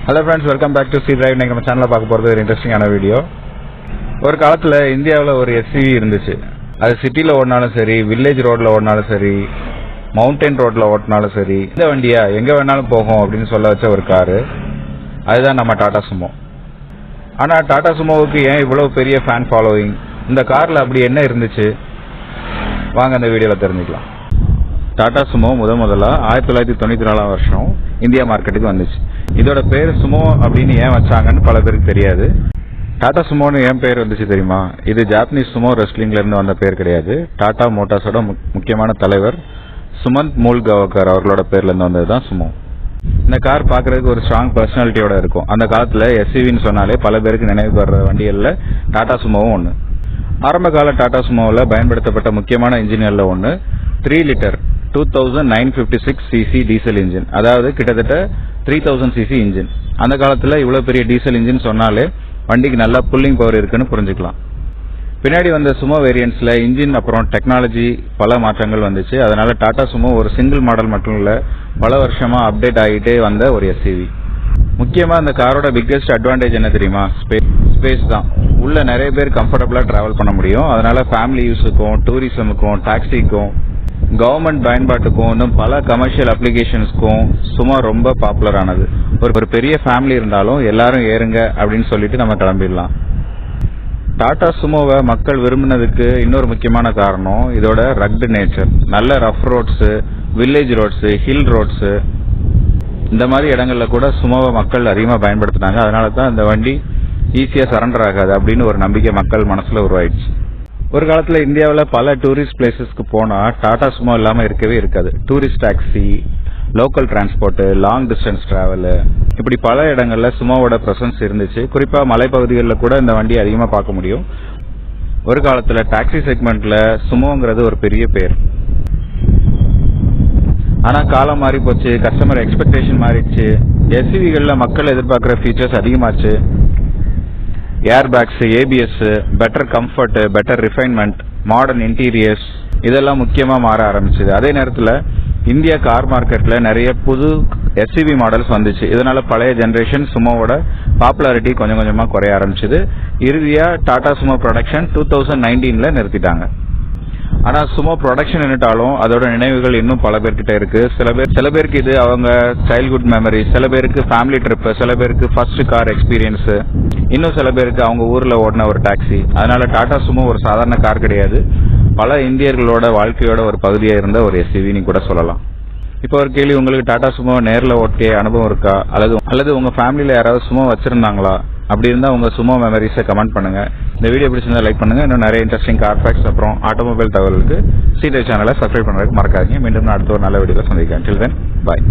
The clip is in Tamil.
Hello friends, welcome back to C drive. இன்னைக்கு நம்ம சேனலில் பார்க்க போகிறது ஒரு இன்ட்ரெஸ்டிங்கான வீடியோ. ஒரு காலத்தில் இந்தியாவில் ஒரு எஸ்யூவி இருந்துச்சு. அது சிட்டியில் ஓடினாலும் சரி, வில்லேஜ் ரோட்டில் ஓடினாலும் சரி, மவுண்டன் ரோட்டில் ஓட்டினாலும் சரி, இந்த வண்டியா எங்கே வேணாலும் போகும் அப்படின்னு சொல்ல வச்ச ஒரு காரு. அதுதான் நம்ம டாடா சுமோ. ஆனால் டாடா சுமோவுக்கு ஏன் இவ்வளோ பெரிய ஃபேன் ஃபாலோவிங்? இந்த காரில் அப்படி என்ன இருந்துச்சு? வாங்க அந்த வீடியோவில் தெரிஞ்சுக்கலாம். டாடா சுமோ முதல்ல 1994 வருஷம் இந்தியா மார்க்கெட்டுக்கு வந்துச்சு. இதோட பேர் சுமோ அப்படின்னு ஏன் வச்சாங்கன்னு பல பேருக்கு தெரியாது. டாடா சுமோன்னு ஏன் பேர் வந்துச்சு தெரியுமா? இது ஜாப்பனீஸ் சுமோ ரெஸ்லிங்ல இருந்து வந்த பேர் கிடையாது. டாடா மோட்டார்ஸோட முக்கியமான தலைவர் சுமந்த் மூல்கவக்கர் அவர்களோட பேர்ல இருந்து வந்ததுதான் சுமோ. இந்த கார் பாக்குறதுக்கு ஒரு ஸ்ட்ராங் பர்சனாலிட்டியோட இருக்கும். அந்த காலத்துல எஸ்யூவின்னு சொன்னாலே பல பேருக்கு நினைவு வர்ற வண்டிகள்ல டாடா சுமோவும் ஒன்று. ஆரம்ப கால டாடா சுமோவில் பயன்படுத்தப்பட்ட முக்கியமான இன்ஜின்கள்ல ஒன்று 3 லிட்டர் 2956 சிசி டீசல் இன்ஜின். அதாவது கிட்டத்தட்ட 3000 சிசி இன்ஜின். அந்த காலத்துல இவ்வளவு பெரிய டீசல் இன்ஜின் சொன்னாலே வண்டிக்கு நல்லா புல்லிங் பவர் இருக்குன்னு புரிஞ்சுக்கலாம். பின்னாடி வந்த சுமோ வேரியன்ட்ஸ்ல இன்ஜின் அப்புறம் டெக்னாலஜி பல மாற்றங்கள் வந்துச்சு. அதனால டாடா சுமோ ஒரு சிங்கிள் மாடல் மட்டும் இல்ல, பல வருஷமா அப்டேட் ஆகிட்டே வந்த ஒரு எஸ்யூவி. முக்கியமா இந்த காரோட பிக்கெஸ்ட் அட்வான்டேஜ் என்ன தெரியுமா? ஸ்பேஸ் தான். உள்ள நிறைய பேர் கம்ஃபர்டபுளா டிராவல் பண்ண முடியும். அதனால ஃபேமிலி யூஸுக்கும், டூரிசமுக்கும், டாக்ஸிக்கும், கவர்மெண்ட் பயன்பாட்டுக்கும், இன்னும் பல கமர்ஷியல் அப்ளிகேஷன்ஸ்க்கும் சும்மா ரொம்ப பாப்புலர் ஆனது. ஒரு பெரிய ஃபேமிலி இருந்தாலும் எல்லாரும் ஏறுங்க அப்படின்னு சொல்லிட்டு நம்ம கிளம்பிடலாம். டாடா சுமோவை மக்கள் விரும்பினதுக்கு இன்னொரு முக்கியமான காரணம் இதோட ரக்டு நேச்சர். நல்ல rough roads, village roads, hill roads, இந்த மாதிரி இடங்கள்ல கூட சுமோவை மக்கள் அதிகமாக பயன்படுத்தினாங்க. அதனால தான் இந்த வண்டி ஈஸியா சரண்டர் ஆகாது அப்படின்னு ஒரு நம்பிக்கை மக்கள் மனசுல உருவாயிடுச்சு. ஒரு காலத்துல இந்தியாவில் பல டூரிஸ்ட் பிளேசஸ்க்கு போனா டாடா சுமோ இல்லாம இருக்கவே இருக்காது. Tourist taxi, local transport, long distance travel, இப்படி பல இடங்கள்ல சுமோவோட பிரசன்ஸ் இருந்துச்சு. குறிப்பா மலைப்பகுதிகளில் கூட இந்த வண்டி அதிகமா பார்க்க முடியும். ஒரு காலத்துல டாக்ஸி செக்மெண்ட்ல சுமோங்கிறது ஒரு பெரிய பேர். ஆனா காலம் மாறி போச்சு, கஸ்டமர் எக்ஸ்பெக்டேஷன் மாறிடுச்சு. எஸ்யூவிகள்ல மக்கள் எதிர்பார்க்கிற ஃபீச்சர்ஸ் அதிகமாச்சு. Air bags, ABS, better comfort, better refinement, modern interiors, இதெல்லாம் முக்கியமா மாற ஆரம்பிச்சது. அதே நேரத்தில் இந்தியா கார் மார்க்கெட்ல நிறைய புது எஸ்யூவி மாடல்ஸ் வந்துச்சு. இதனால பழைய ஜெனரேஷன் சுமோவோட பாப்புலாரிட்டி கொஞ்சம் கொஞ்சமா குறைய ஆரம்பிச்சது. இறுதியா டாடா சுமோ ப்ரொடக்ஷன் 2019 நிறுத்திட்டாங்க. ஆனா சுமோ ப்ரொடக்ஷன் நின்னுட்டாலும் அதோட நினைவுகள் இன்னும் பல பேர்கிட்ட இருக்கு. சில பேருக்கு இது அவங்க சைல்ட்ஹுட் மெமரி, சில பேருக்கு ஃபேமிலி ட்ரிப், சில பேருக்கு ஃபர்ஸ்ட் கார் எக்ஸ்பீரியன்ஸ், இன்னும் சில பேருக்கு அவங்க ஊர்ல ஓடின ஒரு டாக்ஸி. அதனால டாடா சுமோ ஒரு சாதாரண கார் கிடையாது, பல இந்தியர்களோட வாழ்க்கையோட ஒரு பகுதியா இருந்த ஒரு எஸ்யூவின்னு கூட சொல்லலாம். இப்போ ஒரு கேள்வி, உங்களுக்கு டாடா சுமோ நேரில் ஓட்டிய அனுபவம் இருக்கா? அல்லது உங்க ஃபேமிலியில யாராவது சுமோ வச்சிருந்தாங்களா? அப்படி இருந்தா உங்க சுமோ மெமரிஸை கமெண்ட் பண்ணுங்க. இந்த வீடியோ பிடிச்சிருந்தா லைக் பண்ணுங்க. இன்னும் நிறைய இன்ட்ரெஸ்டிங் கார் ஃபேக்ட்ஸ் அப்புறம் ஆட்டோமொபைல் தகவலுக்கு சி டிரைவ் சேனலை சப்ஸ்கிரைப் பண்ணுறதுக்கு மறக்காதீங்க. மீண்டும் அடுத்த ஒரு நல்ல வீடியோவில் சந்திக்கிறேன். Till then, bye.